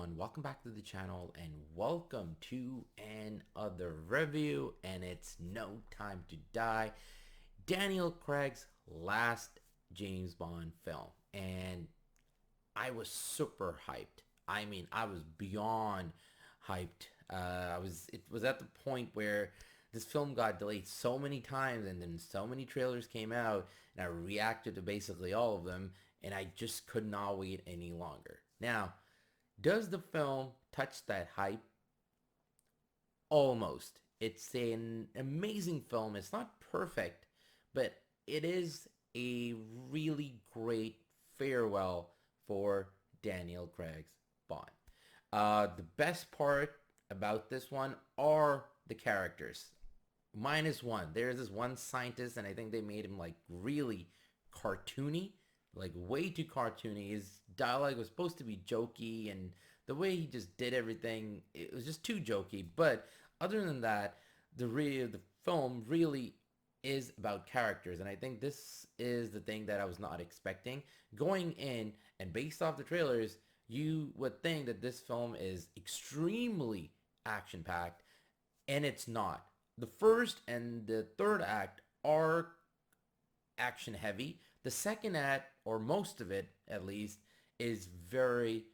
everyone, welcome back to the channel and welcome to another review, and it's No Time to Die, Daniel Craig's last James Bond film. And I was super hyped. I mean, I was beyond hyped. It was at the point where this film got delayed so many times and then so many trailers came out and I reacted to basically all of them and I just could not wait any longer. Now, does the film touch that hype? Almost. It's an amazing film. It's not perfect, but it is a really great farewell for Daniel Craig's Bond. The best part about this one are the characters. Minus one. There's this one scientist, and I think they made him like really cartoony, like way too cartoony. His dialogue was supposed to be jokey, and the way he just did everything, it was just too jokey. But other than that, the film really is about characters, and I think this is the thing that I was not expecting going in. And based off the trailers, you would think that this film is extremely action packed, and it's not. The first and the third act are action heavy. The second act, or most of it at least, is very,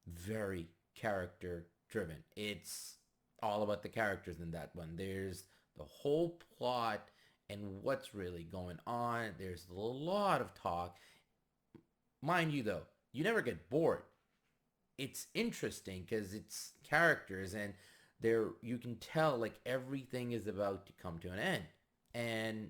very character driven. It's all about the characters in that one. There's the whole plot and what's really going on. There's a lot of talk. Mind you though, you never get bored. It's interesting because it's characters and there you can tell like everything is about to come to an end. And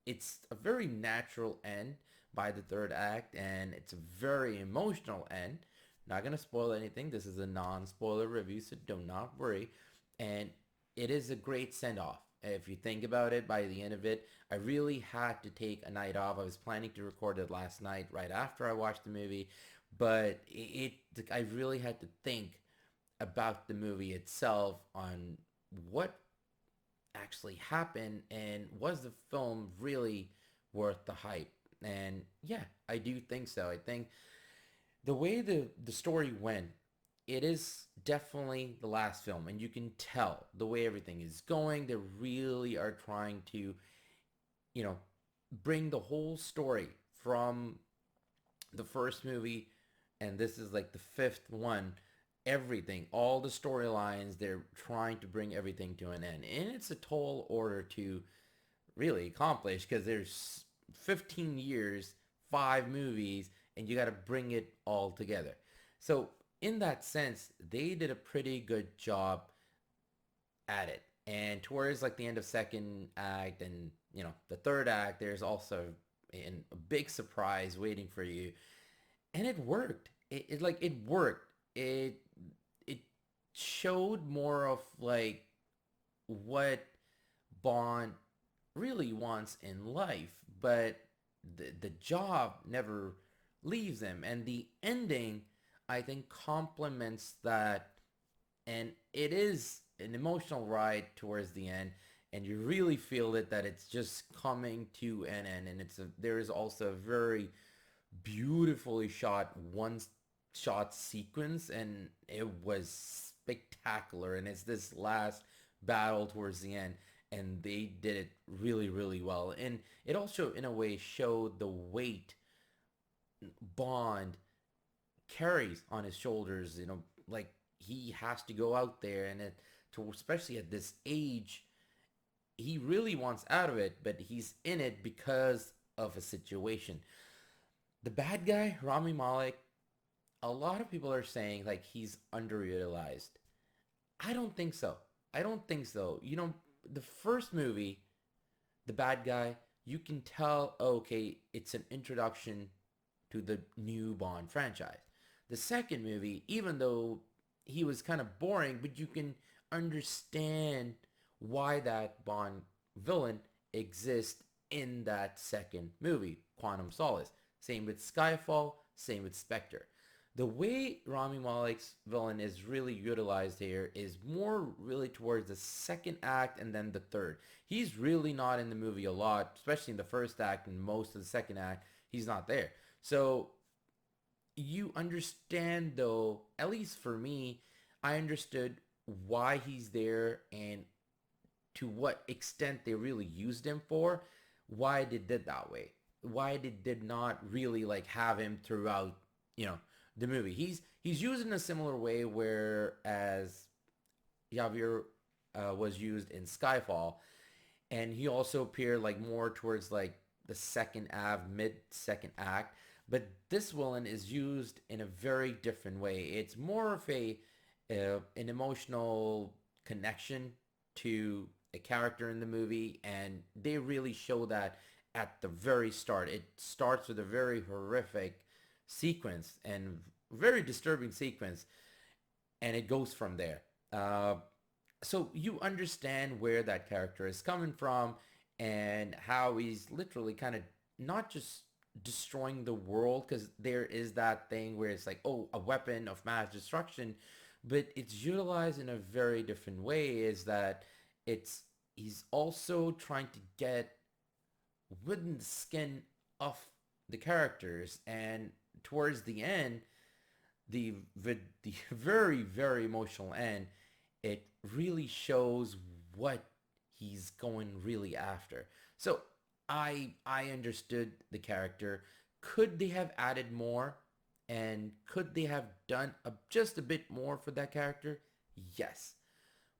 it's a very natural end by the third act, and it's a very emotional end. Not gonna spoil anything. This is a non-spoiler review, so do not worry. And it is a great send-off. If you think about it, by the end of it, I really had to take a night off. I was planning to record it last night, right after I watched the movie, but I really had to think about the movie itself on what actually happened and was the film really worth the hype. And yeah, I do think so. I think the way the story went, it is definitely the last film, and you can tell the way everything is going. They really are trying to, you know, bring the whole story from the first movie, and this is like the fifth one. Everything, all the storylines, they're trying to bring everything to an end, and it's a tall order to really accomplish because there's 15 years, 5 movies, and you got to bring it all together. So in that sense, they did a pretty good job at it. And towards like the end of second act and the third act, there's also a big surprise waiting for you, and it worked. It worked. It showed more of like what Bond really wants in life, but the job never leaves him, and the ending I think complements that, and it is an emotional ride towards the end, and you really feel it that it's just coming to an end. And there is also a very beautifully shot one shot sequence, and it was spectacular. And it's this last battle towards the end, and they did it really, really well. And it also in a way showed the weight Bond carries on his shoulders, like he has to go out there, and especially at this age, he really wants out of it, but he's in it because of a situation. The bad guy, Rami Malek, a lot of people are saying like he's underutilized. I don't think so. I don't think so. The first movie, the bad guy, you can tell, okay, it's an introduction to the new Bond franchise. The second movie, even though he was kind of boring, but you can understand why that Bond villain exists in that second movie, Quantum Solace. Same with Skyfall, same with Spectre. The way Rami Malek's villain is really utilized here is more really towards the second act and then the third. He's really not in the movie a lot, especially in the first act and most of the second act. He's not there. So you understand though, at least for me, I understood why he's there and to what extent they really used him for, why they did that way, why they did not really like have him throughout, you know, the movie. He's used in a similar way whereas Javier was used in Skyfall, and he also appeared like more towards like the second act, mid second act. But this villain is used in a very different way. It's more of a an emotional connection to a character in the movie, and they really show that at the very start. It starts with a very horrific sequence and very disturbing sequence, and it goes from there. So you understand where that character is coming from and how he's literally kind of not just destroying the world, because there is that thing where it's like, oh, a weapon of mass destruction, but it's utilized in a very different way. Is that it's he's also trying to get within the skin of the characters, and towards the end, the very very emotional end, it really shows what he's going really after. So I understood the character. Could they have added more, and could they have done just a bit more for that character? Yes,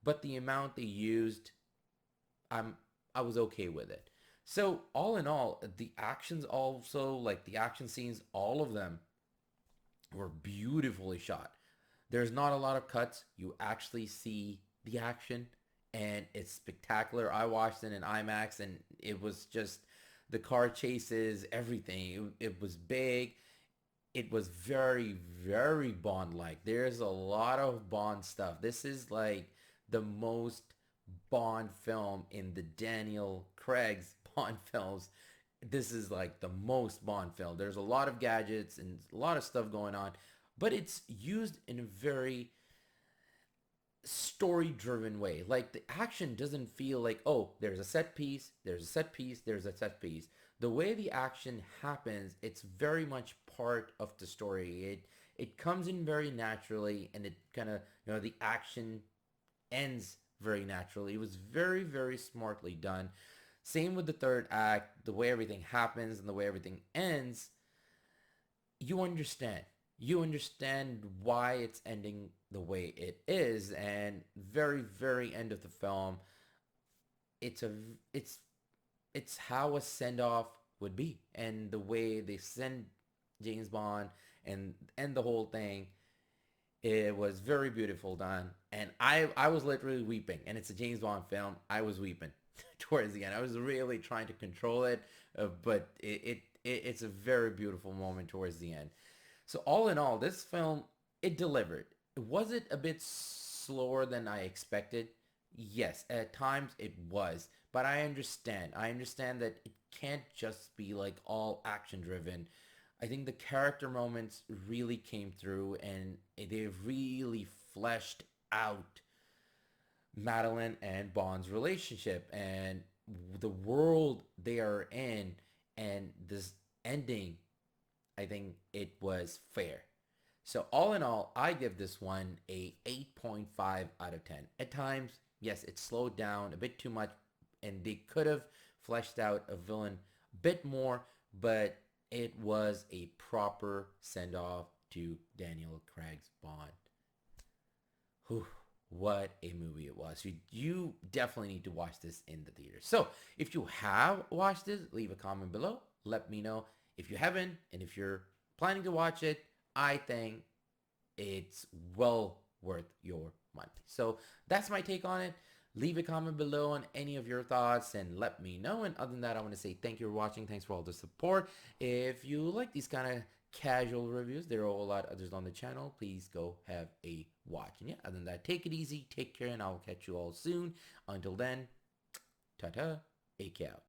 but the amount they used, I'm I was okay with it. So all in all, the actions also, like the action scenes, all of them were beautifully shot. There's not a lot of cuts. You actually see the action, and it's spectacular. I watched it in IMAX, and it was just the car chases, everything. It was big. It was very, very Bond-like. There's a lot of Bond stuff. This is like the most Bond film in the Daniel Craig's Bond films. This is like the most Bond film. There's a lot of gadgets and a lot of stuff going on, but it's used in a very story driven way. Like the action doesn't feel like, oh, there's a set piece, there's a set piece, there's a set piece. The way the action happens, it's very much part of the story. It comes in very naturally, and it kind of, the action ends very naturally. It was very very smartly done. Same with the third act, the way everything happens and the way everything ends. You understand. You understand why it's ending the way it is, and very very end of the film, it's a it's it's how a send off would be, and the way they send James Bond and the whole thing. It was very beautiful done, and I was literally weeping. And it's a James Bond film. I was weeping towards the end. I was really trying to control it, but it's a very beautiful moment towards the end. So all in all, this film, it delivered. Was it a bit slower than I expected? Yes, at times it was, but I understand. I understand that it can't just be like all action driven. I think the character moments really came through, and they really fleshed out Madeline and Bond's relationship and the world they are in, and this ending. I think it was fair. So all in all, I give this one a 8.5 out of 10. At times, yes, it slowed down a bit too much, and they could have fleshed out a villain a bit more, but it was a proper send-off to Daniel Craig's Bond. Whew, what a movie it was. You definitely need to watch this in the theater. So if you have watched this, leave a comment below. Let me know. If you haven't, and if you're planning to watch it, I think it's well worth your money. So that's my take on it. Leave a comment below on any of your thoughts and let me know. And other than that, I want to say thank you for watching. Thanks for all the support. If you like these kind of casual reviews, there are a lot others on the channel. Please go have a watch. And yeah, other than that, take it easy, take care, and I'll catch you all soon. Until then, ta-ta, AK out.